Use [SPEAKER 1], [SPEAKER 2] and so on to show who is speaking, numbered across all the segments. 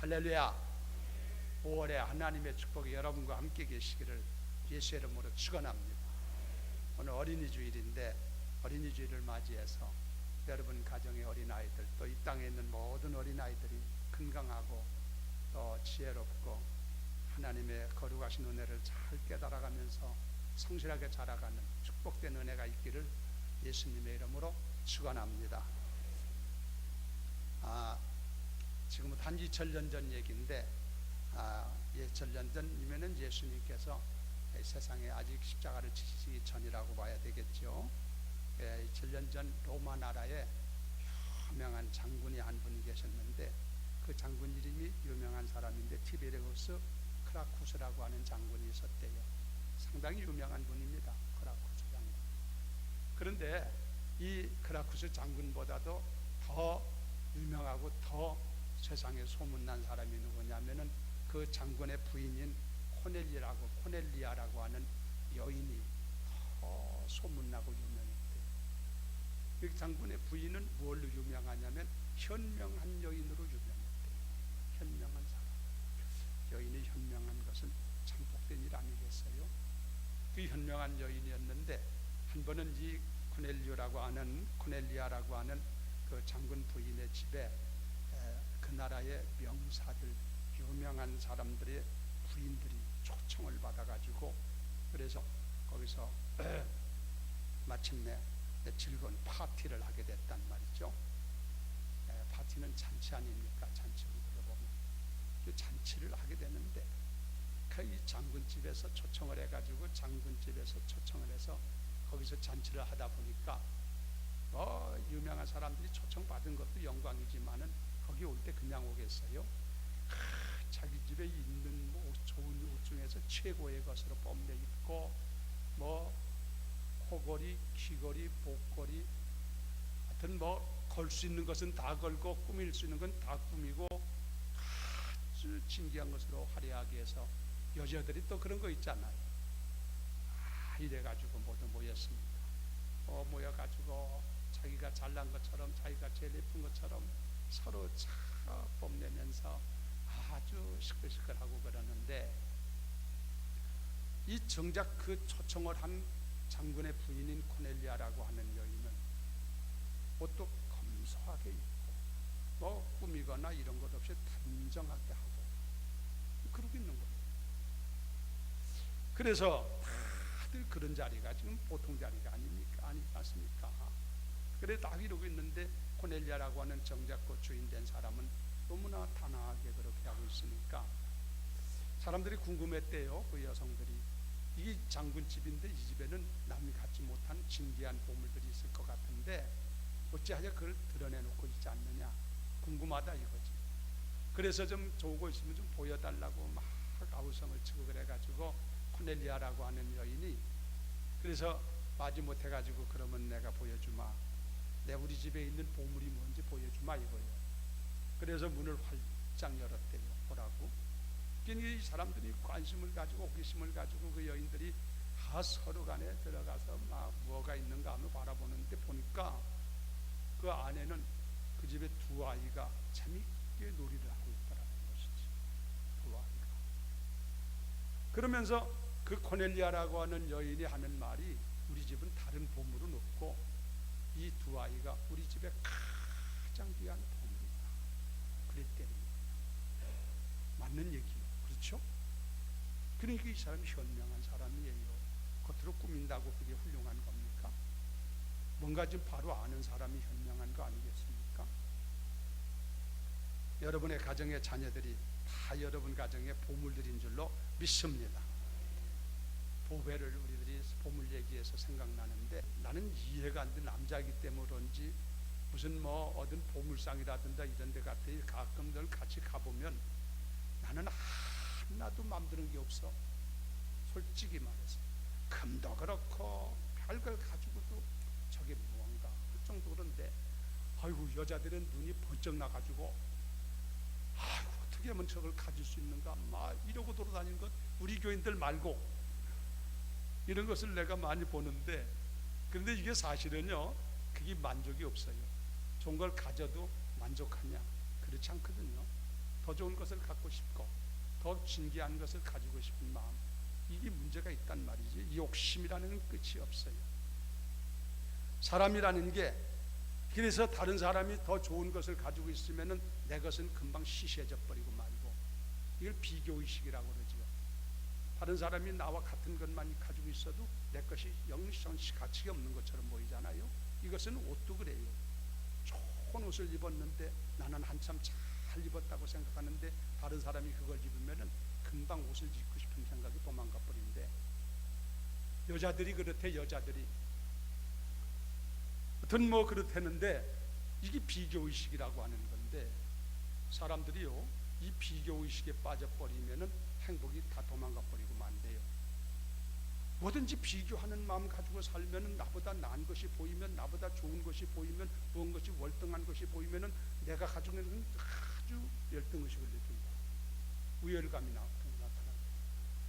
[SPEAKER 1] 할렐루야. 5월에 하나님의 축복이 여러분과 함께 계시기를 예수의 이름으로 축원합니다. 오늘 어린이 주일인데 어린이 주일을 맞이해서 여러분 가정의 어린아이들 또 이 땅에 있는 모든 어린아이들이 건강하고 또 지혜롭고 하나님의 거룩하신 은혜를 잘 깨달아가면서 성실하게 자라가는 축복된 은혜가 있기를 예수님의 이름으로 축원합니다. 지금부터 한 2000년 전 얘기인데 2000년 전이면은 예수님께서 세상에 아직 십자가를 지시기 전이라고 봐야 되겠죠. 2000년 전 로마 나라에 유명한 장군이 한 분이 계셨는데 그 장군 이름이 유명한 사람인데 티베리우스 크라쿠스라고 하는 장군이 있었대요. 상당히 유명한 분입니다. 크라쿠스 장군. 그런데 이 크라쿠스 장군보다도 더 유명하고 더 세상에 소문난 사람이 누구냐면은 그 장군의 부인인 코넬리아라고 하는 여인이 더 소문나고 유명했대요. 그 장군의 부인은 무엇로 유명하냐면 현명한 여인으로 유명했대요. 현명한 사람. 여인이 현명한 것은 참 복된 일 아니겠어요? 그 현명한 여인이었는데 한 번은 이 코넬리아라고 하는 그 장군 부인의 집에 그 나라의 명사들, 유명한 사람들의 부인들이 초청을 받아가지고 그래서 거기서 마침내 즐거운 파티를 하게 됐단 말이죠. 파티는 잔치 아닙니까? 잔치로 들어보면 그 잔치를 하게 되는데 이 장군집에서 초청을 해가지고 초청을 해서 거기서 잔치를 하다 보니까 유명한 사람들이 초청받은 것도 영광이지만은 거기 올 때 그냥 오겠어요? 자기 집에 있는 좋은 옷 중에서 최고의 것으로 뽐내 입고 코걸이, 귀걸이, 목걸이 하여튼 걸 수 있는 것은 다 걸고 꾸밀 수 있는 건 다 꾸미고 아주 진귀한 것으로 화려하게 해서 여자들이 또 그런 거 있잖아요. 이래가지고 모두 모였습니다. 모여가지고 자기가 잘난 것처럼 자기가 제일 예쁜 것처럼 서로 차 뽐내면서 아주 시끌시끌하고 그러는데 이 정작 그 초청을 한 장군의 부인인 코넬리아라고 하는 여인은 옷도 검소하게 입고 꾸미거나 이런 것 없이 단정하게 하고 그러고 있는 거예요. 그래서 다들 그런 자리가 지금 보통 자리가 아니 맞습니까? 그래 딱 이러고 있는데 코넬리아라고 하는 정작 그 주인 된 사람은 너무나 단아하게 그렇게 하고 있으니까 사람들이 궁금했대요. 그 여성들이 이 장군집인데 이 집에는 남이 갖지 못한 진귀한 보물들이 있을 것 같은데 어찌하여 그걸 드러내놓고 있지 않느냐 궁금하다 이거지. 그래서 좀 좋고 있으면 좀 보여달라고 막 아우성을 치고 그래가지고 코넬리아라고 하는 여인이 그래서 마지못해가지고 그러면 내가 보여주마. 우리 집에 있는 보물이 뭔지 보여주마 이거예요. 그래서 문을 활짝 열었대요. 보라고. 이 사람들이 관심을 가지고 호기심을 가지고 그 여인들이 다 서로 간에 들어가서 막 뭐가 있는가 하며 바라보는데 보니까 그 안에는 그 집에 두 아이가 재밌게 놀이를 하고 있더라는 것이지. 두 아이가. 그러면서 그 코넬리아라고 하는 여인이 하는 말이 우리 집은 다른 보물은 없고 이 두 아이가 우리 집에 가장 귀한 보물이다. 그랬대요. 맞는 얘기예요. 그렇죠? 그러니까 이 사람이 현명한 사람이에요. 겉으로 꾸민다고 그게 훌륭한 겁니까? 뭔가 좀 바로 아는 사람이 현명한 거 아니겠습니까? 여러분의 가정의 자녀들이 다 여러분 가정의 보물들인 줄로 믿습니다. 보배를 우리들이 보물 얘기해서 생각나는데 나는 이해가 안 돼. 남자이기 때문에 그런지 무슨 어떤 보물상이라든가 이런 데 같은 가끔들 같이 가보면 나는 하나도 맘드는 게 없어. 솔직히 말해서 금도 그렇고 별걸 가지고도 저게 무언가 그 정도 그런데 아이고 여자들은 눈이 번쩍 나가지고 아이고 어떻게 하면 저걸 가질 수 있는가 막 이러고 돌아다니는 것 우리 교인들 말고 이런 것을 내가 많이 보는데 그런데 이게 사실은요 그게 만족이 없어요. 좋은 걸 가져도 만족하냐? 그렇지 않거든요. 더 더 좋은 것을 갖고 싶고 더 진귀한 것을 가지고 싶은 마음, 이게 문제가 있단 말이지. 이 욕심이라는 건 끝이 없어요. 사람이라는 게, 그래서 다른 사람이 더 좋은 것을 가지고 있으면은 내 것은 금방 시시해져 버리고 말고, 이걸 비교의식이라고 그러죠. 다른 사람이 나와 같은 것만 가지고 있어도 내 것이 영시 가치가 없는 것처럼 보이잖아요. 이것은 옷도 그래요. 좋은 옷을 입었는데 나는 한참 잘 입었다고 생각하는데 다른 사람이 그걸 입으면은 금방 옷을 입고 싶은 생각이 도망가 버린대. 여자들이 그렇대. 여자들이 어떤 뭐 그렇다는데, 이게 비교의식이라고 하는 건데, 사람들이요 이 비교의식에 빠져버리면은 행복이 다 도망가 버리고 만대요. 뭐든지 비교하는 마음 가지고 살면은, 나보다 나은 것이 보이면, 나보다 좋은 것이 보이면, 무언 것이 월등한 것이 보이면은 내가 가지고 있는 아주 열등의식을 느낀다. 우열감이 나타나요.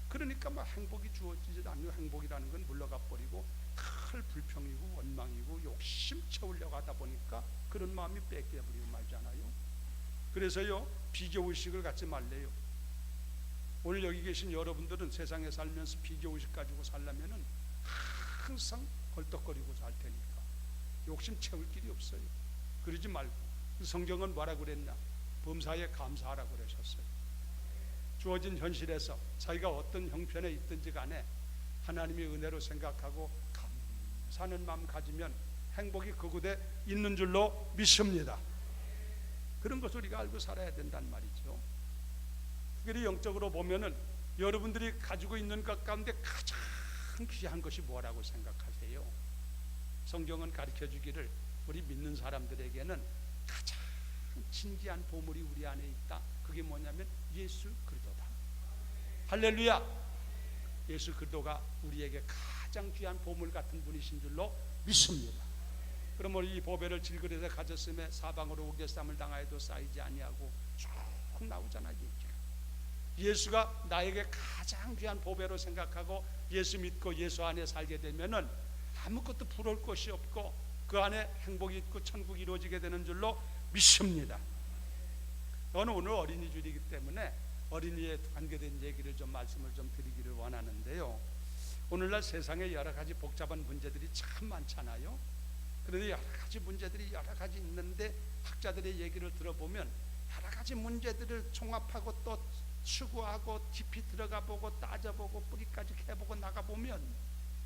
[SPEAKER 1] 그러니까 막 행복이 주어지지 않는, 행복이라는 건 물러가 버리고 큰 불평이고 원망이고 욕심 채우려고 하다 보니까 그런 마음이 뺏겨버리고 말잖아요. 그래서요 비교의식을 갖지 말래요. 오늘 여기 계신 여러분들은 세상에 살면서 비교의식 가지고 살려면은 항상 헐떡거리고 살 테니까 욕심 채울 길이 없어요. 그러지 말고, 성경은 뭐라고 그랬나? 범사에 감사하라고 그러셨어요. 주어진 현실에서 자기가 어떤 형편에 있든지 간에 하나님의 은혜로 생각하고 감사하는 마음 가지면 행복이 그곳에 있는 줄로 믿습니다. 그런 것을 우리가 알고 살아야 된단 말이죠. 특별히 영적으로 보면은 여러분들이 가지고 있는 것 가운데 가장 귀한 것이 뭐라고 생각하세요? 성경은 가르쳐 주기를 우리 믿는 사람들에게는 가장 진귀한 보물이 우리 안에 있다. 그게 뭐냐면 예수 그리스도다. 할렐루야. 예수 그리스도가 우리에게 가장 귀한 보물 같은 분이신 줄로 믿습니다. 그럼 우리 이 보배를 질그릇에 가졌음에 사방으로 우겨쌈을 당하여도 쌓이지 아니하고 쭉 나오잖아요. 예수가 나에게 가장 귀한 보배로 생각하고 예수 믿고 예수 안에 살게 되면은 아무것도 부러울 것이 없고 그 안에 행복이 있고 천국이 이루어지게 되는 줄로 믿습니다. 저는 오늘 어린이 주일이기 때문에 어린이에 관계된 얘기를 좀 말씀을 좀 드리기를 원하는데요. 오늘날 세상에 여러 가지 복잡한 문제들이 참 많잖아요. 그런데 여러 가지 문제들이 여러 가지 있는데 학자들의 얘기를 들어보면 여러 가지 문제들을 종합하고 또 추구하고 깊이 들어가 보고 따져보고 뿌리까지 해보고 나가보면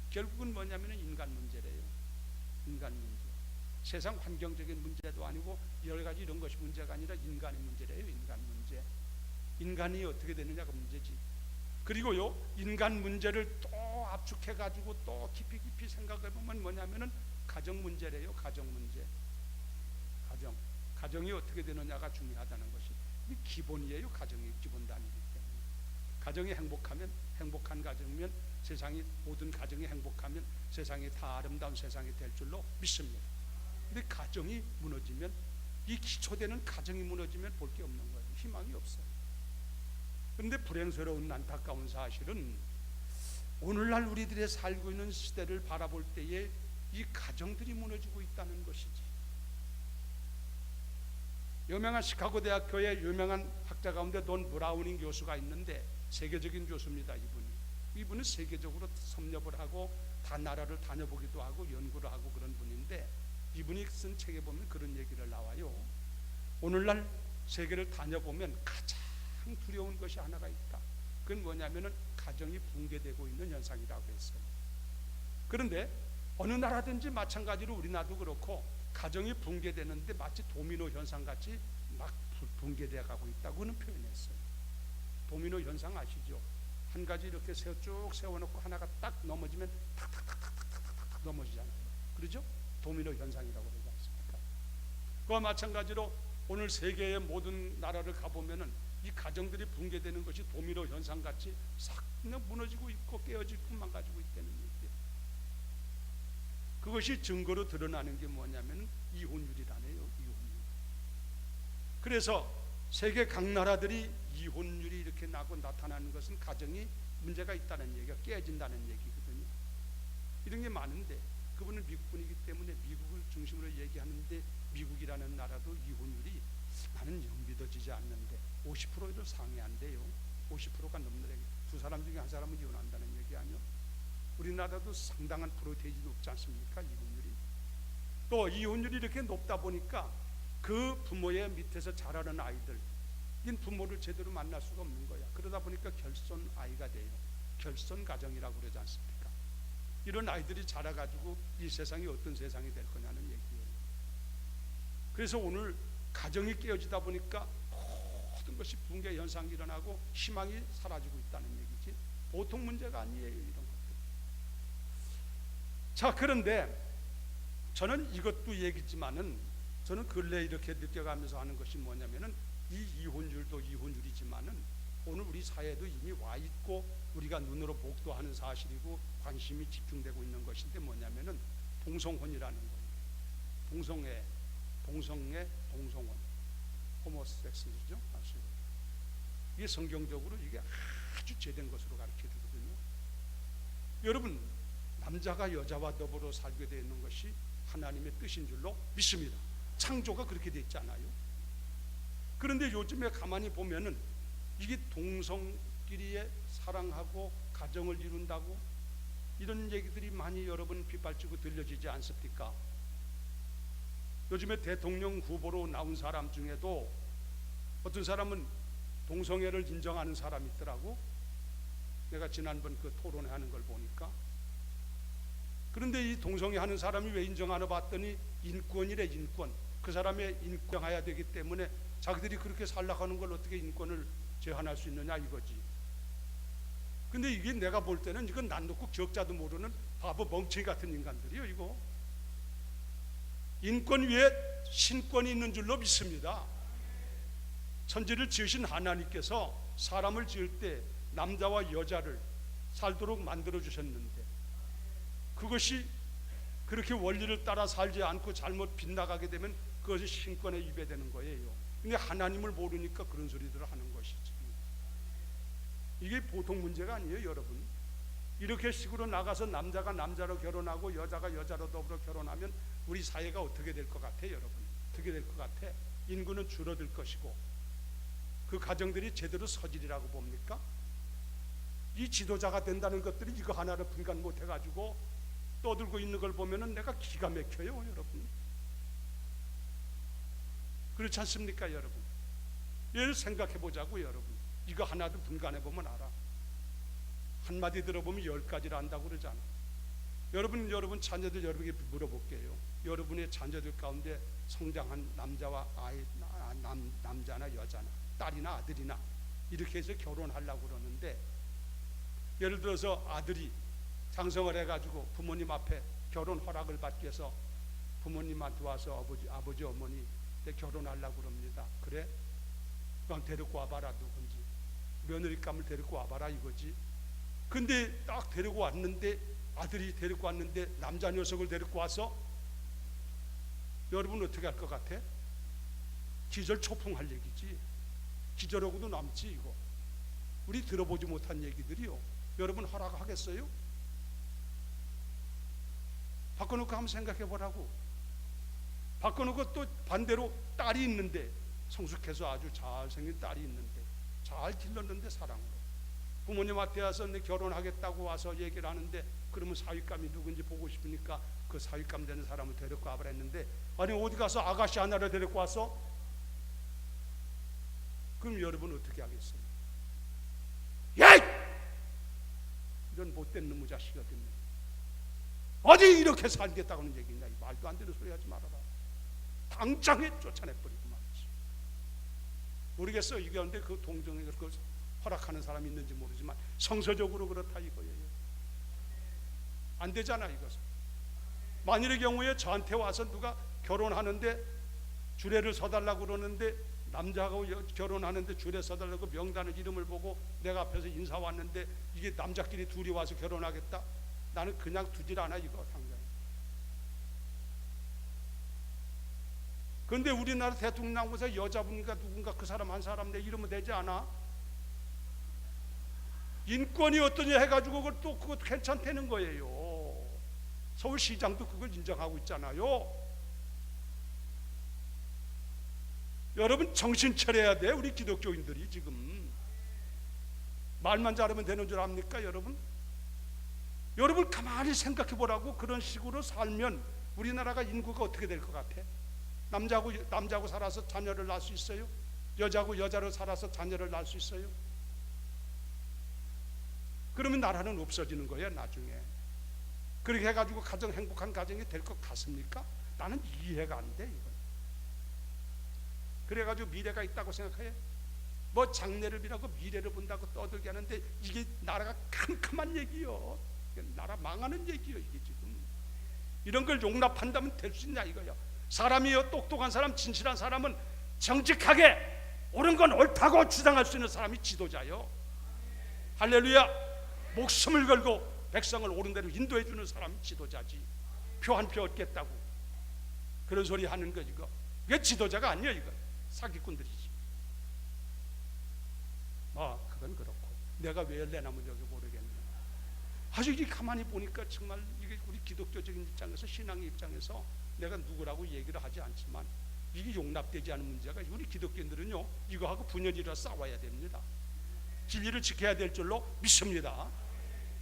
[SPEAKER 1] 결국은 뭐냐면 인간 문제래요. 인간 문제. 세상 환경적인 문제도 아니고 여러 가지 이런 것이 문제가 아니라 인간의 문제래요. 인간 문제. 인간이 어떻게 되느냐가 문제지. 그리고요 인간 문제를 또 압축해 가지고 또 깊이 생각해 보면 뭐냐면은 가정 문제래요. 가정 문제. 가정이 어떻게 되느냐가 중요하다는 것이 기본이에요. 가정이 기본 단위이기 때문에 가정이 행복하면, 행복한 가정이면 세상이, 모든 가정이 행복하면 세상이 다 아름다운 세상이 될 줄로 믿습니다. 근데 가정이 무너지면, 이 기초되는 가정이 무너지면 볼 게 없는 거예요. 희망이 없어요. 그런데 불행스러운 안타까운 사실은 오늘날 우리들의 살고 있는 시대를 바라볼 때에 이 가정들이 무너지고 있다는 것이지. 유명한 시카고 대학교의 유명한 학자 가운데 돈 브라우닝 교수가 있는데 세계적인 교수입니다. 이분은 세계적으로 섭렵을 하고 다 나라를 다녀보기도 하고 연구를 하고 그런 분인데, 이분이 쓴 책에 보면 그런 얘기를 나와요. 오늘날 세계를 다녀보면 가장 두려운 것이 하나가 있다. 그건 뭐냐면은 가정이 붕괴되고 있는 현상이라고 했어요. 그런데 어느 나라든지 마찬가지로 우리나라도 그렇고 가정이 붕괴되는데 마치 도미노 현상같이 막 붕괴되어 가고 있다고는 표현했어요. 도미노 현상 아시죠? 한 가지 이렇게 쭉 세워놓고 하나가 딱 넘어지면 탁탁탁탁탁탁탁 넘어지잖아요. 그러죠? 도미노 현상이라고 그러지 않습니까? 그와 마찬가지로 오늘 세계의 모든 나라를 가보면은 이 가정들이 붕괴되는 것이 도미노 현상같이 싹 그냥 무너지고 있고 깨어지고 망가지고 있다는 얘기예요. 그것이 증거로 드러나는 게 뭐냐면 이혼율이라네요. 이혼율. 그래서 세계 각 나라들이 이혼율이 이렇게 나고 나타나는 것은 가정이 문제가 있다는 얘기가, 깨진다는 얘기거든요. 이런 게 많은데 그분은 미국분이기 때문에 미국을 중심으로 얘기하는데 미국이라는 나라도 이혼율이 나는 영 믿어지지 않는데 50%를 상회한대요. 50%가 넘는 두 사람 중에 한 사람은 이혼한다는 얘기 아니요? 우리나라도 상당한 프로테이지 높지 않습니까? 이혼율이. 또 이혼율이 이렇게 높다 보니까 그 부모의 밑에서 자라는 아이들, 이 부모를 제대로 만날 수가 없는 거야. 그러다 보니까 결손 아이가 돼요. 결손 가정이라고 그러지 않습니까? 이런 아이들이 자라가지고 이 세상이 어떤 세상이 될 거냐는 얘기예요. 그래서 오늘 가정이 깨어지다 보니까 모든 것이 붕괴 현상이 일어나고 희망이 사라지고 있다는 얘기지, 보통 문제가 아니에요, 이런 것들. 자, 그런데 저는 이것도 얘기지만은 저는 근래 이렇게 느껴가면서 하는 것이 뭐냐면은 이 이혼율도 이혼율이지만은 오늘 우리 사회도 이미 와 있고 우리가 눈으로 목도하는 사실이고 관심이 집중되고 있는 것인데 뭐냐면은 동성혼이라는 거예요. 동성애, 동성혼, 호모섹스죠. 이게 성경적으로 이게 아주 제된 것으로 가르쳐 주거든요. 여러분, 남자가 여자와 더불어 살게 되어 있는 것이 하나님의 뜻인 줄로 믿습니다. 창조가 그렇게 되어 있잖아요. 그런데 요즘에 가만히 보면은 이게 동성끼리 사랑하고 가정을 이룬다고 이런 얘기들이 많이 여러분 빗발치고 들려지지 않습니까? 요즘에 대통령 후보로 나온 사람 중에도 어떤 사람은 동성애를 인정하는 사람이 있더라고. 내가 지난번 그 토론회 하는 걸 보니까. 그런데 이 동성애 하는 사람이 왜 인정하나 봤더니 인권이래, 인권. 그 사람의 인정해야 되기 때문에 자기들이 그렇게 살락하는 걸 어떻게 인권을 제한할 수 있느냐 이거지. 근데 이게 내가 볼 때는 이건 난 놓고 기억자도 모르는 바보 멍청이 같은 인간들이요, 이거. 인권 위에 신권이 있는 줄로 믿습니다. 천지를 지으신 하나님께서 사람을 지을 때 남자와 여자를 살도록 만들어 주셨는데 그것이 그렇게 원리를 따라 살지 않고 잘못 빗나가게 되면 그것이 신권에 위배되는 거예요. 근데 하나님을 모르니까 그런 소리들을 하는 것이지. 이게 보통 문제가 아니에요, 여러분. 이렇게 식으로 나가서 남자가 남자로 결혼하고 여자가 여자로 더불어 결혼하면 우리 사회가 어떻게 될 것 같아요, 여러분? 어떻게 될 것 같아? 인구는 줄어들 것이고 그 가정들이 제대로 서질이라고 봅니까? 이 지도자가 된다는 것들이 이거 하나를 분간 못 해가지고 떠들고 있는 걸 보면은 내가 기가 막혀요, 여러분. 그렇지 않습니까, 여러분? 얘를 생각해 보자고, 여러분. 이거 하나도 분간해 보면 알아. 한마디 들어보면 10가지를 안다고 그러잖아. 여러분 자녀들 여러분에게 물어볼게요. 여러분의 자녀들 가운데 성장한 남자와 남자나 여자나 딸이나 아들이나 이렇게 해서 결혼하려고 그러는데, 예를 들어서 아들이 장성을 해가지고 부모님 앞에 결혼 허락을 받기 위해서 부모님한테 와서 아버지 어머니 결혼하려고 그럽니다. 그래? 그럼 데리고 와봐라, 누군지. 며느리감을 데리고 와봐라 이거지. 근데 딱 데리고 왔는데, 아들이 데리고 왔는데 남자 녀석을 데리고 와서 여러분 어떻게 할 것 같아? 기절초풍할 얘기지. 기절하고도 남지 이거. 우리 들어보지 못한 얘기들이요. 여러분 허락하겠어요? 바꿔놓고 한번 생각해 보라고. 바꿔놓고 또 반대로 딸이 있는데, 성숙해서 아주 잘생긴 딸이 있는데, 잘 길렀는데 사랑으로 부모님 앞에 와서 내 결혼하겠다고 와서 얘기를 하는데, 그러면 사윗감이 누군지 보고 싶으니까 그 사윗감 되는 사람을 데리고 와보라 했는데, 아니 어디 가서 아가씨 하나를 데리고 와서, 그럼 여러분 어떻게 하겠어요? 야! 이런 못된 놈의 자식 같은 놈, 어디 이렇게 살겠다고는 얘기냐? 말도 안 되는 소리 하지 말아라. 당장에 쫓아내버리고 말이지. 모르겠어. 이 가운데 그 동정에 그 허락하는 사람이 있는지 모르지만 성서적으로 그렇다 이거예요. 안 되잖아 이것은. 만일의 경우에 저한테 와서 누가 결혼하는데 주례를 서달라고 그러는데, 남자하고 결혼하는데 주례 서달라고 명단을 이름을 보고 내가 앞에서 인사 왔는데 이게 남자끼리 둘이 와서 결혼하겠다? 나는 그냥 두질 않아 이거 당장. 그런데 우리나라 대통령 나오면서 여자분인가 누군가 그 사람 한 사람 내 이름은 되지 않아? 인권이 어떠냐 해가지고 그걸 또 그것도 괜찮다는 거예요. 서울시장도 그걸 인정하고 있잖아요. 여러분 정신 차려야 돼. 우리 기독교인들이 지금 말만 잘하면 되는 줄 압니까? 여러분 가만히 생각해 보라고. 그런 식으로 살면 우리나라가 인구가 어떻게 될 것 같아? 남자고 살아서 자녀를 낳을 수 있어요? 여자고 여자로 살아서 자녀를 낳을 수 있어요? 그러면 나라는 없어지는 거예요 나중에. 그렇게 해가지고 가정 행복한 가정이 될 것 같습니까? 나는 이해가 안 돼 이건. 그래가지고 미래가 있다고 생각해? 뭐 장래를 비라고 미래를 본다고 떠들게 하는데 이게 나라가 캄캄한 얘기요. 나라 망하는 얘기요 이게 지금. 이런 걸 용납한다면 될 수 있냐 이거야. 사람이요, 똑똑한 사람, 진실한 사람은 정직하게 옳은 건 옳다고 주장할 수 있는 사람이 지도자요. 할렐루야. 목숨을 걸고 백성을 옳은 대로 인도해 주는 사람이 지도자지. 표 한 표 얻겠다고 그런 소리 하는 거 이거. 이게 지도자가 아니에요 이거. 사기꾼들이지. 그건 그렇고 내가 왜 내나무저기 모르겠네. 아주 이 가만히 보니까 정말 이게 우리 기독교적인 입장에서, 신앙의 입장에서 내가 누구라고 얘기를 하지 않지만 이게 용납되지 않은 문제가, 우리 기독교인들은요 이거하고 분열이라 싸워야 됩니다. 진리를 지켜야 될 줄로 믿습니다.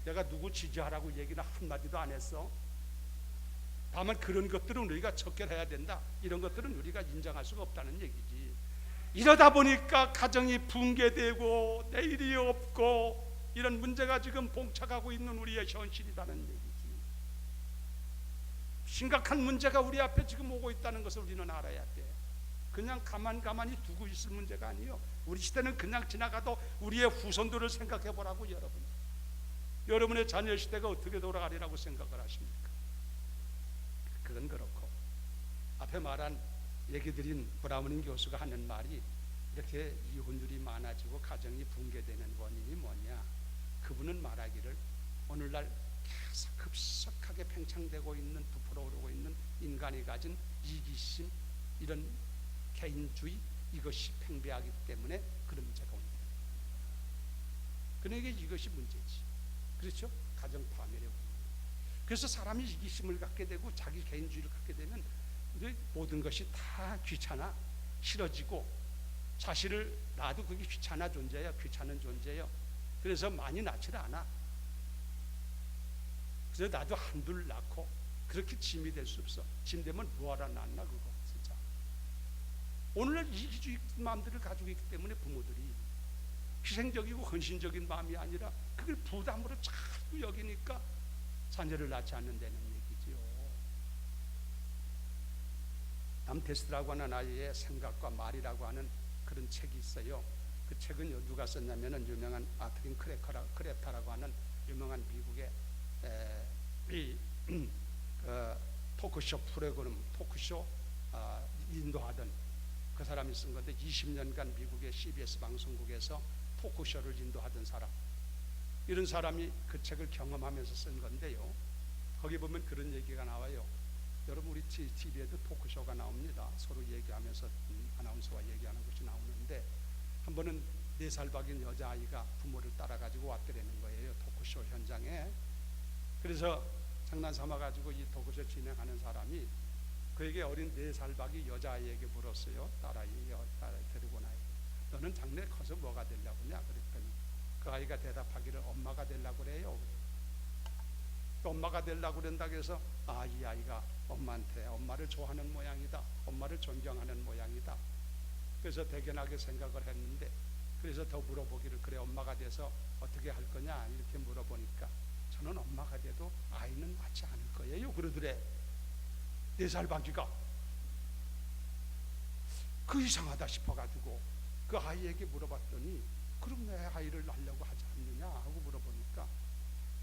[SPEAKER 1] 내가 누구 지지하라고 얘기는 한마디도 안 했어. 다만 그런 것들은 우리가 척결해야 된다. 이런 것들은 우리가 인정할 수가 없다는 얘기지. 이러다 보니까 가정이 붕괴되고 내일이 없고 이런 문제가 지금 봉착하고 있는 우리의 현실이라는 얘기지. 심각한 문제가 우리 앞에 지금 오고 있다는 것을 우리는 알아야 돼. 그냥 가만히 두고 있을 문제가 아니에요. 우리 시대는 그냥 지나가도 우리의 후손들을 생각해 보라고. 여러분의 자녀 시대가 어떻게 돌아가리라고 생각을 하십니까? 그건 그렇고 앞에 말한 얘기 드린 브라우닝 교수가 하는 말이, 이렇게 이혼율이 많아지고 가정이 붕괴되는 원인이 뭐냐, 그분은 말하기를 오늘날 계속 급속하게 팽창되고 있는, 부풀어오르고 있는 인간이 가진 이기심, 이런 개인주의, 이것이 팽배하기 때문에 그런 문제가 온다. 그러니까 이것이 문제지. 그렇죠? 가정 파멸에. 그래서 사람이 이기심을 갖게 되고 자기 개인주의를 갖게 되면 모든 것이 다 귀찮아, 싫어지고, 자식을 낳아도 그게 귀찮은 존재예요. 그래서 많이 낳지를 않아. 그래서 나도 한둘 낳고 그렇게 짐이 될 수 없어. 짐 되면 뭐하러 낳나 그거 진짜. 오늘날 이기주의 마음들을 가지고 있기 때문에 부모들이 희생적이고 헌신적인 마음이 아니라 그걸 부담으로 자꾸 여기니까 자녀를 낳지 않는다는 얘기지요. 남테스라고 하는 아이의 생각과 말이라고 하는 그런 책이 있어요. 그 책은 누가 썼냐면은 유명한 아트린 크레타라고 하는 유명한 미국의 토크쇼 프로그램, 토크쇼 인도하던 그 사람이 쓴 건데, 20년간 미국의 CBS 방송국에서 토크쇼를 인도하던 사람, 이런 사람이 그 책을 경험하면서 쓴 건데요. 거기 보면 그런 얘기가 나와요. 여러분 우리 TV에도 토크쇼가 나옵니다. 서로 얘기하면서 아나운서와 얘기하는 것이 나오는데, 한 번은 4살 박인 여자아이가 부모를 따라가지고 왔더라는 거예요, 토크쇼 현장에. 그래서 장난 삼아가지고 이 토크쇼 진행하는 사람이 그에게 어린 4살 박이 여자아이에게 물었어요. 딸아이 데리고 나에게, 너는 장래 커서 뭐가 되려고 하냐 그랬더니 그 아이가 대답하기를 엄마가 되려고 그래요. 엄마가 되려고 그런다고 해서 이 아이가 엄마한테 엄마를 좋아하는 모양이다, 엄마를 존경하는 모양이다. 그래서 대견하게 생각을 했는데, 그래서 더 물어보기를, 그래 엄마가 돼서 어떻게 할 거냐 이렇게 물어보니까, 저는 엄마가 돼도 아이는 낳지 않을 거예요 그러더래. 4살 박이가. 그 이상하다 싶어가지고 그 아이에게 물어봤더니, 그럼 왜 아이를 낳으려고 하지 않느냐 하고 물어보니까,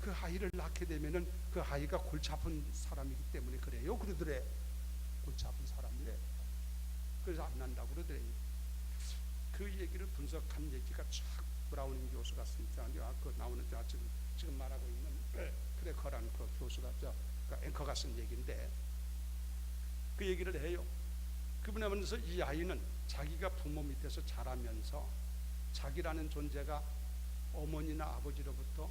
[SPEAKER 1] 그 아이를 낳게 되면은 그 아이가 골치 아픈 사람이기 때문에 그래요 그러더래. 골치 아픈 사람이래. 그래서 안 난다고 그러더래. 그 얘기를 분석한 얘기가 쫙 브라우닝 교수가 쓰니까, 그 나오는 지금 말하고 있는 크래커라는 그 교수가 그 앵커가 쓴 얘기인데, 그 얘기를 해요. 그분이 하면서 이 아이는 자기가 부모 밑에서 자라면서 자기라는 존재가 어머니나 아버지로부터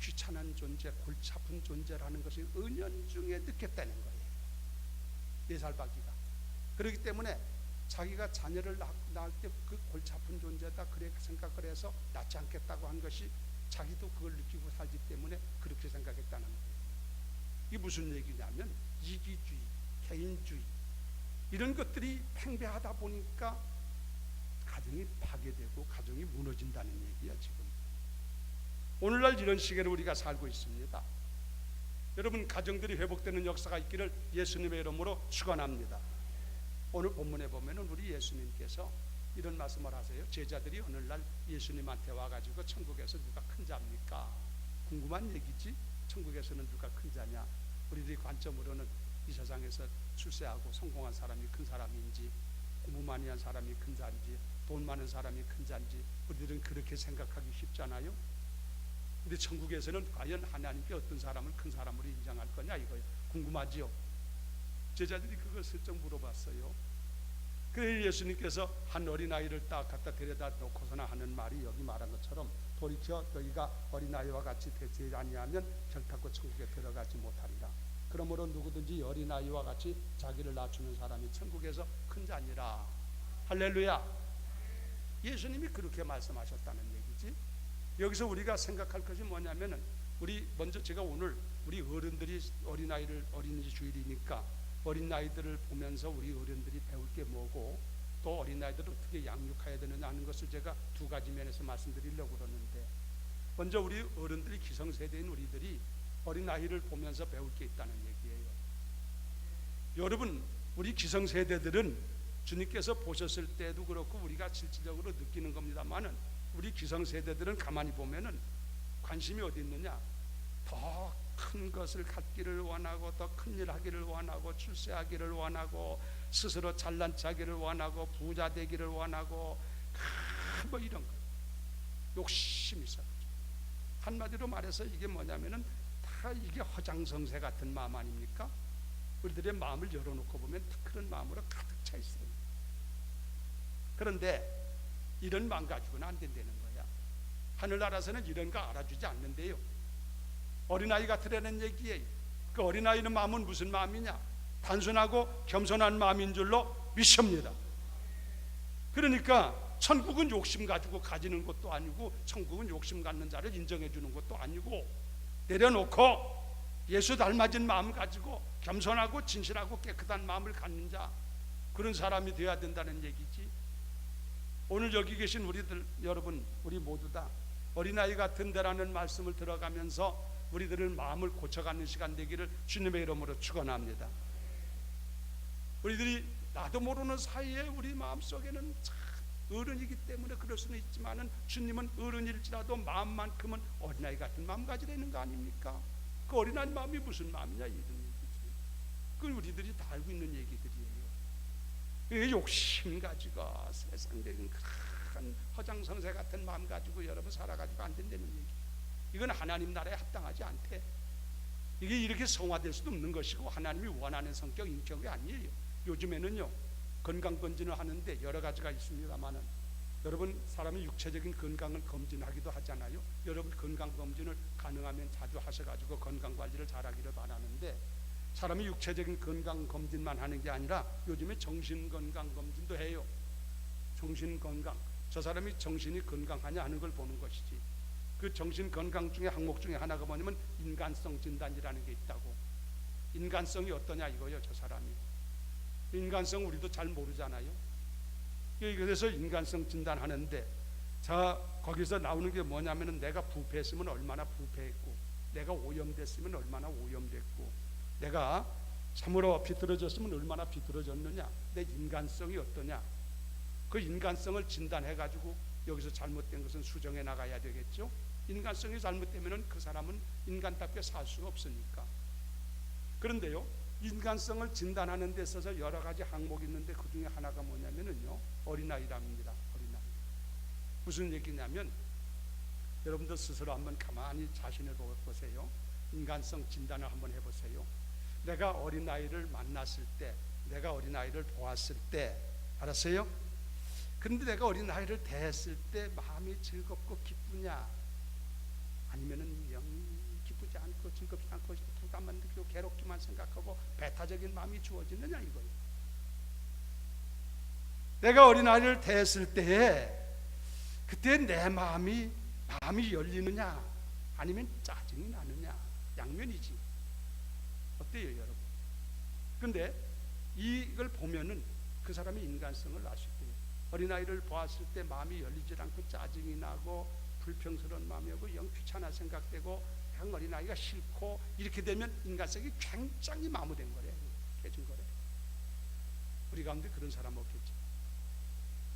[SPEAKER 1] 귀찮은 존재, 골치 아픈 존재라는 것을 은연중에 느꼈다는 거예요, 4살 박이가. 그렇기 때문에 자기가 자녀를 낳을 때 그 골치 아픈 존재다 그래 생각을 해서 낳지 않겠다고 한 것이 자기도 그걸 느끼고 살기 때문에 그렇게 생각했다는 거예요. 이게 무슨 얘기냐면 이기주의, 개인주의 이런 것들이 팽배하다 보니까 가정이 파괴되고 가정이 무너진다는 얘기야. 지금 오늘날 이런 시기를 우리가 살고 있습니다. 여러분, 가정들이 회복되는 역사가 있기를 예수님의 이름으로 축원합니다. 오늘 본문에 보면은 우리 예수님께서 이런 말씀을 하세요. 제자들이 오늘날 예수님한테 와가지고 천국에서 누가 큰 자입니까? 궁금한 얘기지. 천국에서는 누가 큰 자냐? 우리들의 관점으로는 이 세상에서 출세하고 성공한 사람이 큰 사람인지, 공부 많이 한 사람이 큰 자인지, 돈 많은 사람이 큰 자인지 우리들은 그렇게 생각하기 쉽잖아요. 근데 천국에서는 과연 하나님께 어떤 사람을 큰 사람으로 인정할 거냐, 이거예요. 궁금하지요? 제자들이 그걸 슬쩍 물어봤어요. 그래 예수님께서 한 어린아이를 딱 갖다 데려다 놓고서나 하는 말이 여기 말한 것처럼 돌이켜 너희가 어린아이와 같이 되지 아니하면 결탄코 천국에 들어가지 못하리라. 그러므로 누구든지 어린아이와 같이 자기를 낮추는 사람이 천국에서 큰 자니라. 할렐루야. 예수님이 그렇게 말씀하셨다는 얘기지. 여기서 우리가 생각할 것이 뭐냐면은 우리 먼저 제가 오늘 우리 어른들이 어린이집 주일이니까 어린아이들을 보면서 우리 어른들이 배울 게 뭐고 또 어린아이들을 어떻게 양육해야 되느냐 하는 것을 제가 두 가지 면에서 말씀드리려고 그러는데, 먼저 우리 어른들이 기성세대인 우리들이 어린아이를 보면서 배울 게 있다는 얘기예요. 여러분, 우리 기성세대들은 주님께서 보셨을 때도 그렇고 우리가 실질적으로 느끼는 겁니다만은 우리 기성세대들은 가만히 보면은 관심이 어디 있느냐? 더 큰 것을 갖기를 원하고 더 큰 일 하기를 원하고 출세하기를 원하고 스스로 잘난 척하기를 원하고 부자 되기를 원하고 뭐 이런 거 욕심이 있어요. 한마디로 말해서 이게 뭐냐면은 다 이게 허장성세 같은 마음 아닙니까? 우리들의 마음을 열어놓고 보면 그런 마음으로 가득 차 있어요. 그런데 이런 마음 가지고는 안 된다는 거야. 하늘나라에서는 이런 거 알아주지 않는데요. 어린아이 같으라는 얘기예요. 그 어린아이는 마음은 무슨 마음이냐? 단순하고 겸손한 마음인 줄로 믿습니다. 그러니까 천국은 욕심 가지고 가지는 것도 아니고 천국은 욕심 갖는 자를 인정해 주는 것도 아니고 내려놓고 예수 닮아진 마음 가지고 겸손하고 진실하고 깨끗한 마음을 갖는 자, 그런 사람이 되어야 된다는 얘기지. 오늘 여기 계신 우리들 여러분, 우리 모두 다 어린아이 같은 데라는 말씀을 들어가면서 우리들은 마음을 고쳐가는 시간 되기를 주님의 이름으로 축원합니다. 우리들이 나도 모르는 사이에 우리 마음속에는 참 어른이기 때문에 그럴 수는 있지만은 주님은 어른일지라도 마음만큼은 어린아이 같은 마음 가지라는 거 아닙니까? 그 어린아이 마음이 무슨 마음이냐, 이런 얘기지. 그건 우리들이 다 알고 있는 얘기들이에요. 욕심 가지고 세상적인 큰 허장성세 같은 마음 가지고 여러분 살아가지고 안 된다는 얘기. 이건 하나님 나라에 합당하지 않대. 이게 이렇게 성화될 수도 없는 것이고 하나님이 원하는 성격, 인격이 아니에요. 요즘에는요 건강검진을 하는데 여러 가지가 있습니다만은 여러분, 사람이 육체적인 건강을 검진하기도 하잖아요. 여러분 건강검진을 가능하면 자주 하셔가지고 건강관리를 잘하기를 바라는데, 사람이 육체적인 건강검진만 하는 게 아니라 요즘에 정신건강검진도 해요. 정신건강, 저 사람이 정신이 건강하냐 하는 걸 보는 것이지. 그 정신건강 중에 항목 중에 하나가 뭐냐면 인간성 진단이라는 게 있다고. 인간성이 어떠냐 이거요. 저 사람이 인간성 우리도 잘 모르잖아요. 그래서 인간성 진단하는데, 자 거기서 나오는 게 뭐냐면은 내가 부패했으면 얼마나 부패했고, 내가 오염됐으면 얼마나 오염됐고, 내가 참으로 비뚤어졌으면 얼마나 비뚤어졌느냐, 내 인간성이 어떠냐, 그 인간성을 진단해가지고 여기서 잘못된 것은 수정해 나가야 되겠죠. 인간성이 잘못되면 그 사람은 인간답게 살 수가 없으니까. 그런데요, 인간성을 진단하는 데 있어서 여러 가지 항목이 있는데 그 중에 하나가 뭐냐면은요, 어린아이랍니다. 어린아이. 무슨 얘기냐면, 여러분들 스스로 한번 가만히 자신을 보세요. 인간성 진단을 한번 해보세요. 내가 어린아이를 만났을 때, 내가 어린아이를 보았을 때, 알았어요? 그런데 내가 어린아이를 대했을 때 마음이 즐겁고 기쁘냐, 아니면은 영 기쁘지 않고 즐겁지 않고 부담만 느끼고 괴롭기만 생각하고 배타적인 마음이 주어지느냐 이거예요. 내가 어린아이를 대했을 때에 그때 내 마음이 열리느냐 아니면 짜증이 나느냐, 양면이지. 어때요 여러분? 근데 이걸 보면은 그 사람의 인간성을 알 수 있대요. 어린아이를 보았을 때 마음이 열리질 않고 짜증이 나고 불평스러운 마음이 오고 영 귀찮아 생각되고 그냥 어린아이가 싫고 이렇게 되면 인간성이 굉장히 마모된 거래, 깨진 거래. 우리 가운데 그런 사람 없겠지.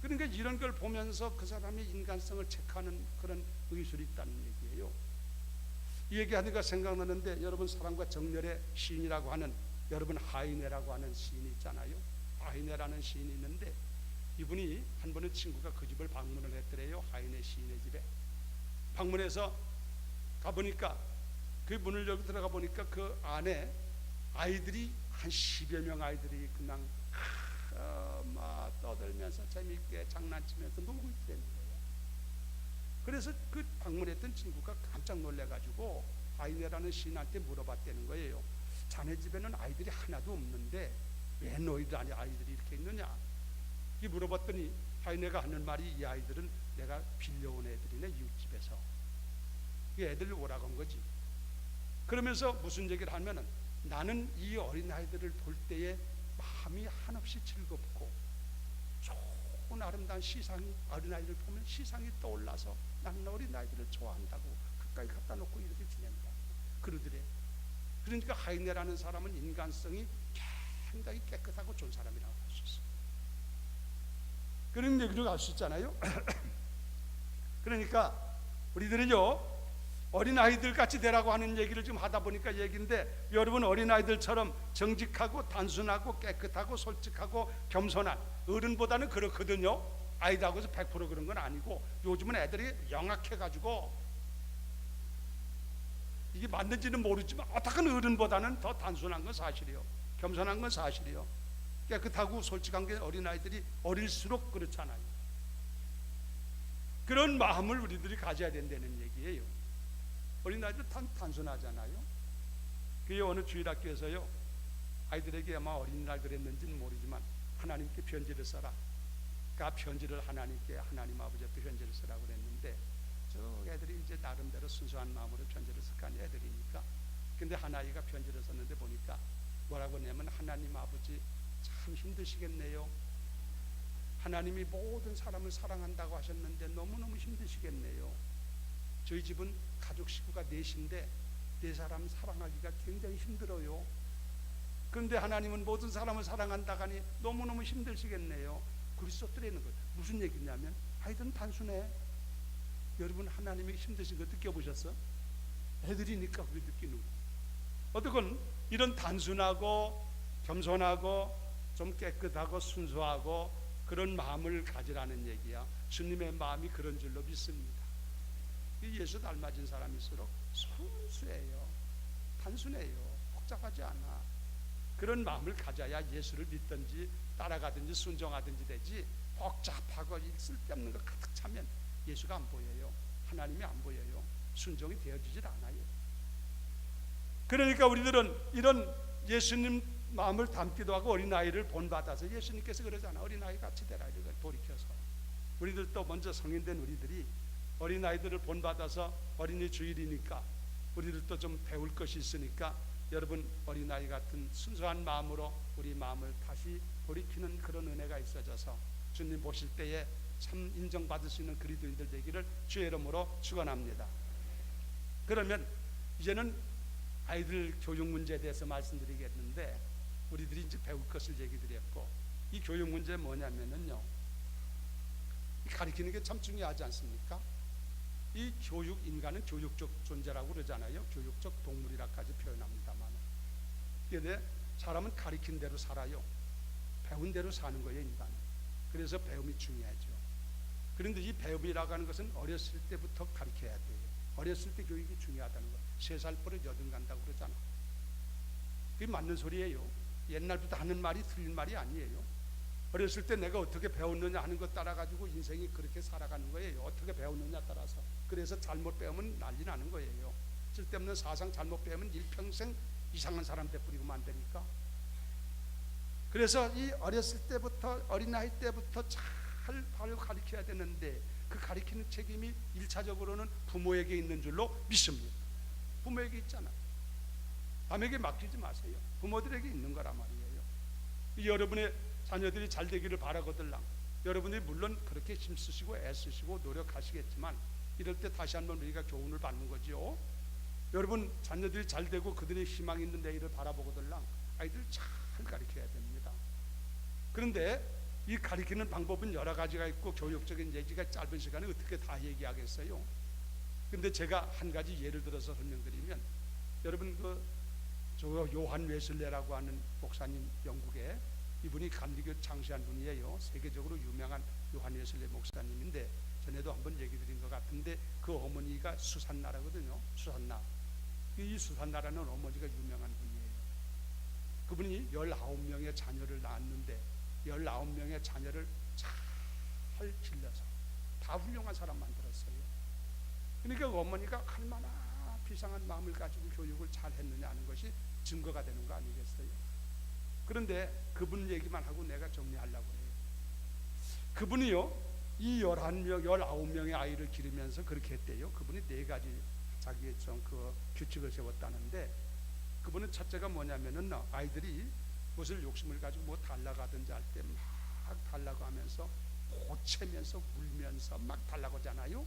[SPEAKER 1] 그러니까 이런 걸 보면서 그 사람의 인간성을 체크하는 그런 의술이 있다는 얘기예요. 이 얘기하니까 생각나는데, 여러분 사랑과 정열의 시인이라고 하는, 여러분 하이네라고 하는 시인이 있잖아요. 하이네라는 시인이 있는데, 이분이 한 번은 친구가 그 집을 방문을 했더래요. 하이네 시인의 집에 방문해서 가보니까, 그 문을 열고 들어가 보니까 그 안에 아이들이 한 10여 명 아이들이 그냥 막 떠들면서 재미있게 장난치면서 놀고 있다는 거예요. 그래서 그 방문했던 친구가 깜짝 놀래가지고 하이네라는 시인한테 물어봤다는 거예요. 자네 집에는 아이들이 하나도 없는데 왜 너희들 아니 아이들이 이렇게 있느냐? 이 물어봤더니 하이네가 하는 말이, 이 아이들은 내가 빌려온 애들이네, 이웃집에서. 이 애들이 오라고 한 거지. 그러면서 무슨 얘기를 하면은, 나는 이 어린아이들을 볼 때에 마음이 한없이 즐겁고 좋은 아름다운 시상이, 어린아이를 보면 시상이 떠올라서 나는 어린아이들을 좋아한다고 가까이 갖다 놓고 이렇게 지낸다 그러더래. 그러니까 하이네라는 사람은 인간성이 굉장히 깨끗하고 좋은 사람이라고 할 수 있어요. 그런 얘기를 알 수 있잖아요. 그러니까 우리들은요, 어린아이들 같이 되라고 하는 얘기를 지금 하다 보니까 얘기인데, 여러분 어린아이들처럼 정직하고 단순하고 깨끗하고 솔직하고 겸손한, 어른보다는 그렇거든요. 아이들하고 해서 100% 그런 건 아니고, 요즘은 애들이 영악해가지고 이게 맞는지는 모르지만 어떻게 어른보다는 더 단순한 건 사실이에요. 겸손한 건 사실이에요. 깨끗하고 솔직한 게 어린아이들이 어릴수록 그렇잖아요. 그런 마음을 우리들이 가져야 된다는 얘기예요. 어린아이들 단순하잖아요. 그게 어느 주일학교에서요, 아이들에게 아마 어린이날 그랬는지는 모르지만 하나님께 편지를 써라. 그 편지를 하나님께, 하나님 아버지한테 편지를 쓰라고 그랬는데, 저 애들이 이제 나름대로 순수한 마음으로 편지를 쓸 거 아니에요, 애들이니까. 근데 한 아이가 편지를 썼는데 보니까 뭐라고 했냐면, 하나님 아버지 참 힘드시겠네요. 하나님이 모든 사람을 사랑한다고 하셨는데 너무너무 힘드시겠네요. 저희 집은 가족 식구가 넷인데 네 사람 사랑하기가 굉장히 힘들어요. 그런데 하나님은 모든 사람을 사랑한다고 하니 너무너무 힘드시겠네요. 그리 썼더라는 거예요. 무슨 얘기냐면, 아이들은 단순해. 여러분 하나님이 힘드신 거 느껴보셨어? 애들이니까 그게 느끼는 거예요. 어떻건 이런 단순하고 겸손하고 좀 깨끗하고 순수하고 그런 마음을 가지라는 얘기야. 주님의 마음이 그런 줄로 믿습니다. 예수 닮아진 사람일수록 순수해요. 단순해요. 복잡하지 않아. 그런 마음을 가져야 예수를 믿든지 따라가든지 순종하든지 되지, 복잡하고 쓸데없는 거 가득 차면 예수가 안 보여요. 하나님이 안 보여요. 순종이 되어지질 않아요. 그러니까 우리들은 이런 예수님 마음을 담기도 하고 어린아이를 본받아서, 예수님께서 그러잖아. 어린아이 같이 되라, 이렇게 돌이켜서. 우리들도 먼저 성인된 우리들이 어린아이들을 본받아서, 어린이 주일이니까 우리들도 좀 배울 것이 있으니까, 여러분 어린아이 같은 순수한 마음으로 우리 마음을 다시 돌이키는 그런 은혜가 있어져서 주님 보실 때에 참 인정받을 수 있는 그리스도인들 되기를 주의 이름으로 축원합니다. 그러면 이제는 아이들 교육 문제에 대해서 말씀드리겠는데, 우리들이 이제 배울 것을 얘기 드렸고, 이 교육 문제 뭐냐면은요, 가르치는 게 참 중요하지 않습니까? 이 교육, 인간은 교육적 존재라고 그러잖아요. 교육적 동물이라까지 표현합니다만, 그런데 사람은 가르친 대로 살아요. 배운 대로 사는 거예요, 인간은. 그래서 배움이 중요하죠. 그런데 이 배움이라고 하는 것은 어렸을 때부터 가르쳐야 돼요. 어렸을 때 교육이 중요하다는 거예요. 3살 버릇 여든 간다고 그러잖아. 그게 맞는 소리예요. 옛날부터 하는 말이 틀린 말이 아니에요. 어렸을 때 내가 어떻게 배웠느냐 하는 것 따라 가지고 인생이 그렇게 살아가는 거예요. 어떻게 배웠느냐 따라서. 그래서 잘못 배우면 난리 나는 거예요. 쓸데없는 사상 잘못 배우면 일평생 이상한 사람 돼버리고 만드니까. 그래서 이 어렸을 때부터, 어린아이 때부터 잘 바로 가르쳐야 되는데, 그 가르치는 책임이 1차적으로는 부모에게 있는 줄로 믿습니다. 부모에게 있잖아. 남에게 맡기지 마세요. 부모들에게 있는 거란 말이에요. 여러분의 자녀들이 잘 되기를 바라거들랑 여러분들이 물론 그렇게 힘쓰시고 애쓰시고 노력하시겠지만, 이럴 때 다시 한번 우리가 교훈을 받는 거죠. 여러분 자녀들이 잘 되고 그들의 희망 있는 내일을 바라보거들랑 아이들 잘 가르쳐야 됩니다. 그런데 이 가르치는 방법은 여러 가지가 있고 교육적인 얘기가 짧은 시간에 어떻게 다 얘기하겠어요? 근데 제가 한 가지 예를 들어서 설명드리면, 여러분 저 요한 웨슬레라고 하는 목사님, 영국에 이분이 감리교 창시한 분이에요. 세계적으로 유명한 요한 웨슬레 목사님인데, 전에도 한번 얘기 드린 것 같은데, 그 어머니가 수산나라거든요. 수산나. 이 수산나라는 어머니가 유명한 분이에요. 그분이 19명의 자녀를 낳았는데 19명의 자녀를 잘 길러서 다 훌륭한 사람 만들었어요. 그러니까 어머니가 얼마나 비상한 마음을 가지고 교육을 잘 했느냐는 것이 증거가 되는 거 아니겠어요? 그런데 그분 얘기만 하고 내가 정리하려고 해요. 그분이요, 이 11명, 19명의 아이를 기르면서 그렇게 했대요. 그분이 4가지 자기의 그 규칙을 세웠다는데, 그분은 첫째가 뭐냐면은, 아이들이 무엇을 욕심을 가지고 뭐 달라고 하든지 할 때 막 달라고 하면서 고채면서 울면서 막 달라고 하잖아요.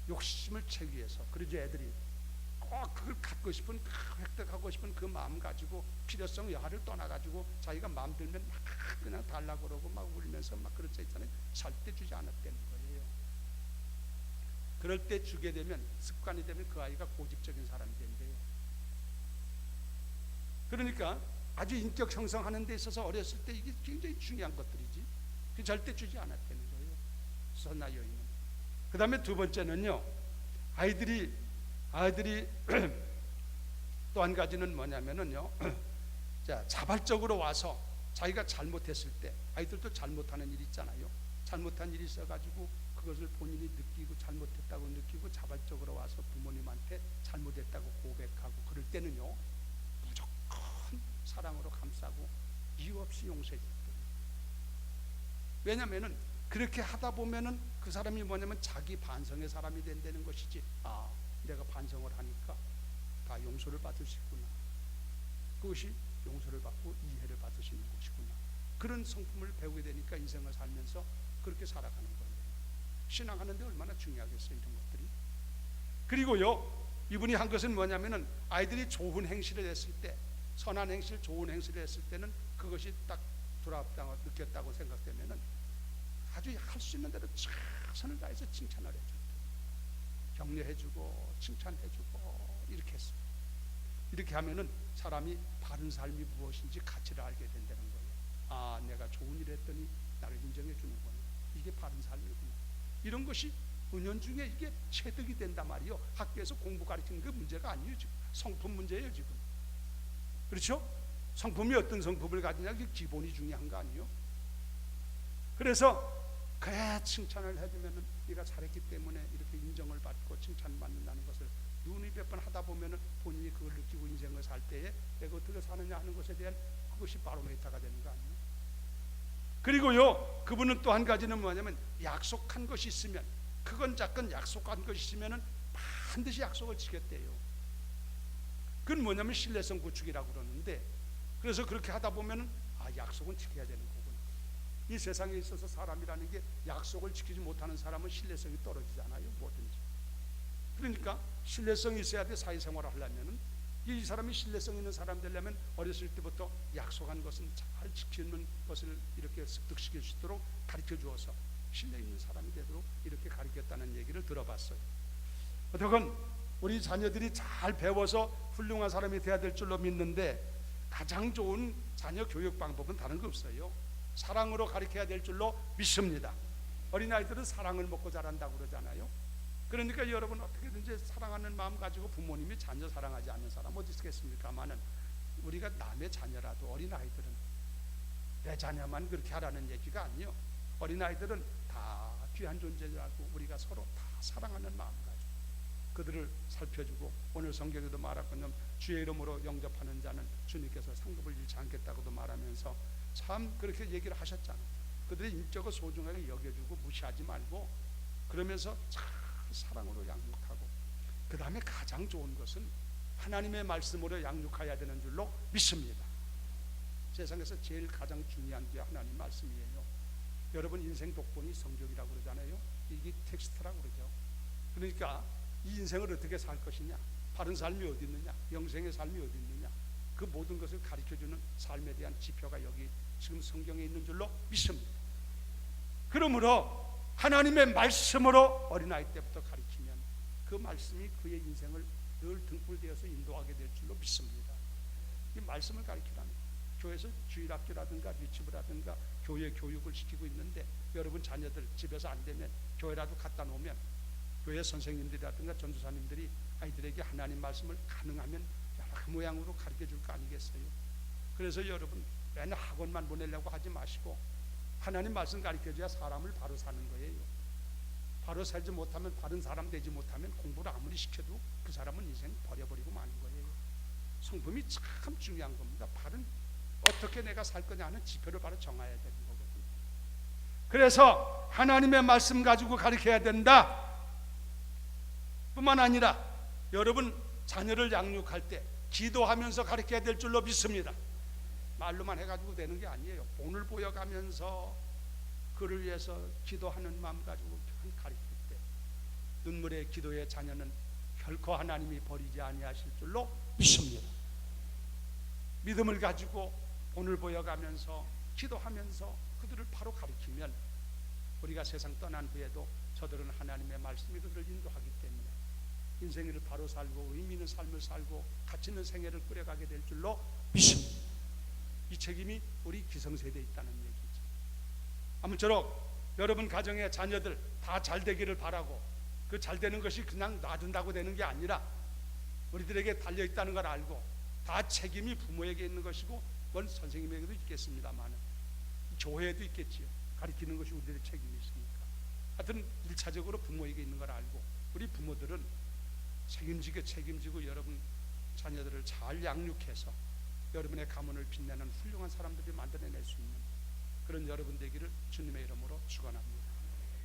[SPEAKER 1] 욕심을 채우기 위해서. 그러죠. 애들이 꼭 그걸 갖고 싶은, 획득하고 싶은 그 마음 가지고 필요성 여하를 떠나가지고 자기가 마음 들면 막 그냥 달라고 그러고 막 울면서 막 그렇지 있잖아요. 절대 주지 않았다는 거예요. 그럴 때 주게 되면, 습관이 되면 그 아이가 고집적인 사람이 된대요. 그러니까 아주 인격 형성하는 데 있어서 어렸을 때 이게 굉장히 중요한 것들이지, 절대 주지 않았다는 거예요. 수산나 여인은. 그 다음에 두 번째는요, 아이들이 또 한 가지는 뭐냐면은요, 자, 자발적으로 와서 자기가 잘못했을 때, 아이들도 잘못하는 일이 있잖아요. 잘못한 일이 있어가지고 그것을 본인이 느끼고 잘못했다고 느끼고 자발적으로 와서 부모님한테 잘못했다고 고백하고, 그럴 때는요 무조건 사랑으로 감싸고 이유 없이 용서해줘요. 왜냐면은 그렇게 하다 보면은 그 사람이 뭐냐면 자기 반성의 사람이 된다는 것이지, 아, 내가 반성을 하니까 다 용서를 받을 수 있구나, 그것이 용서를 받고 이해를 받을 수 있는 것이구나, 그런 성품을 배우게 되니까 인생을 살면서 그렇게 살아가는 거예요. 신앙하는데 얼마나 중요하겠어요, 이런 것들이. 그리고요, 이분이 한 것은 뭐냐면은, 아이들이 좋은 행실을 했을 때, 선한 행실, 좋은 행실을 했을 때는 그것이 딱 돌아왔다고 느꼈다고 생각되면은 아주 할 수 있는 대로 최선을 다해서 칭찬을 해줘요. 격려해주고 칭찬해주고 이렇게 했어요. 이렇게 하면은 사람이 바른 삶이 무엇인지 가치를 알게 된다는 거예요. 아, 내가 좋은 일 했더니 나를 인정해 주는구나, 이게 바른 삶이구나. 이런 것이 은연중에 이게 체득이 된단 말이에요. 학교에서 공부 가르치는 그 문제가 아니에요. 지금 성품 문제예요, 지금. 그렇죠? 성품이 어떤 성품을 가지냐, 그게 기본이 중요한 거 아니에요? 그래서 그래 칭찬을 해주면은 네가 잘했기 때문에 이렇게 인정을 받고 칭찬받는다는 것을 눈이 몇 번 하다 보면은 본인이 그걸 느끼고 인생을 살 때에 내가 어떻게 사느냐 하는 것에 대한 그것이 바로메이터가 되는 거 아니에요? 그리고요, 그분은 또 한 가지는 뭐냐면, 약속한 것이 있으면, 크건 작건 약속한 것이 있으면은 반드시 약속을 지켰대요. 그건 뭐냐면 신뢰성 구축이라고 그러는데, 그래서 그렇게 하다 보면은 아, 약속은 지켜야 되는 거구나. 이 세상에 있어서 사람이라는 게 약속을 지키지 못하는 사람은 신뢰성이 떨어지잖아요, 뭐든지. 그러니까 신뢰성이 있어야 돼. 사회생활을 하려면은, 이 사람이 신뢰성 있는 사람 되려면 어렸을 때부터 약속한 것은 잘 지키는 것을 이렇게 습득시킬 수 있도록 가르쳐 주어서 신뢰 있는 사람이 되도록 이렇게 가르쳤다는 얘기를 들어봤어요. 어떻건 우리 자녀들이 잘 배워서 훌륭한 사람이 돼야 될 줄로 믿는데, 가장 좋은 자녀 교육 방법은 다른 거 없어요. 사랑으로 가르쳐야 될 줄로 믿습니다. 어린아이들은 사랑을 먹고 자란다고 그러잖아요. 그러니까 여러분 어떻게든지 사랑하는 마음 가지고, 부모님이 자녀 사랑하지 않는 사람 어디 있겠습니까마는, 우리가 남의 자녀라도 어린아이들은 내 자녀만 그렇게 하라는 얘기가 아니에요. 어린아이들은 다 귀한 존재라고 우리가 서로 다 사랑하는 마음 가지고 그들을 살펴주고, 오늘 성경에도 말하거든 주의 이름으로 영접하는 자는 주님께서 상급을 잃지 않겠다고도 말하면서 참 그렇게 얘기를 하셨잖아. 그들의 인격을 소중하게 여겨주고 무시하지 말고, 그러면서 참 사랑으로 양육하고, 그 다음에 가장 좋은 것은 하나님의 말씀으로 양육해야 되는 줄로 믿습니다. 세상에서 제일 가장 중요한 게 하나님 말씀이에요. 여러분 인생 독본이 성경이라고 그러잖아요. 이게 텍스트라고 그러죠. 그러니까 이 인생을 어떻게 살 것이냐, 바른 삶이 어디 있느냐, 영생의 삶이 어디 있느냐, 그 모든 것을 가르쳐주는 삶에 대한 지표가 여기 지금 성경에 있는 줄로 믿습니다. 그러므로 하나님의 말씀으로 어린아이 때부터 가르치면 그 말씀이 그의 인생을 늘 등불되어서 인도하게 될 줄로 믿습니다. 이 말씀을 가르치라는, 교회에서 주일학교라든가 리치브라든가 교회 교육을 시키고 있는데, 여러분 자녀들 집에서 안 되면 교회라도 갖다 놓으면 교회 선생님들이라든가 전도사님들이 아이들에게 하나님 말씀을 가능하면 여러 모양으로 가르쳐 줄 거 아니겠어요? 그래서 여러분 맨날 학원만 보내려고 하지 마시고 하나님 말씀 가르쳐줘야 사람을 바로 사는 거예요. 바로 살지 못하면, 바른 사람 되지 못하면 공부를 아무리 시켜도 그 사람은 인생 버려버리고 마는 거예요. 성품이 참 중요한 겁니다. 바른, 어떻게 내가 살 거냐 하는 지표를 바로 정해야 되는 거거든요. 그래서 하나님의 말씀 가지고 가르쳐야 된다 뿐만 아니라, 여러분 자녀를 양육할 때 기도하면서 가르쳐야 될 줄로 믿습니다. 말로만 해가지고 되는 게 아니에요. 본을 보여가면서 그를 위해서 기도하는 마음 가지고 가르칠 때, 눈물의 기도의 자녀는 결코 하나님이 버리지 아니하실 줄로 믿습니다. 믿음을 가지고 본을 보여가면서 기도하면서 그들을 바로 가르치면, 우리가 세상 떠난 후에도 저들은 하나님의 말씀이 그들을 인도하기 때문에 인생을 바로 살고 의미 있는 삶을 살고 가치 있는 생애를 꾸려가게 될 줄로 믿습니다. 이 책임이 우리 기성세대에 있다는 얘기죠. 아무쪼록 여러분 가정의 자녀들 다 잘 되기를 바라고, 그 잘 되는 것이 그냥 놔둔다고 되는 게 아니라 우리들에게 달려 있다는 걸 알고, 다 책임이 부모에게 있는 것이고, 그건 선생님에게도 있겠습니다만 교회에도 있겠지요. 가르치는 것이 우리들의 책임이 있으니까. 하여튼 1차적으로 부모에게 있는 걸 알고, 우리 부모들은 책임지고 여러분 자녀들을 잘 양육해서 여러분의 가문을 빛내는 훌륭한 사람들이 만들어낼 수 있는 그런 여러분 되기를 주님의 이름으로 축원합니다.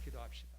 [SPEAKER 1] 기도합시다.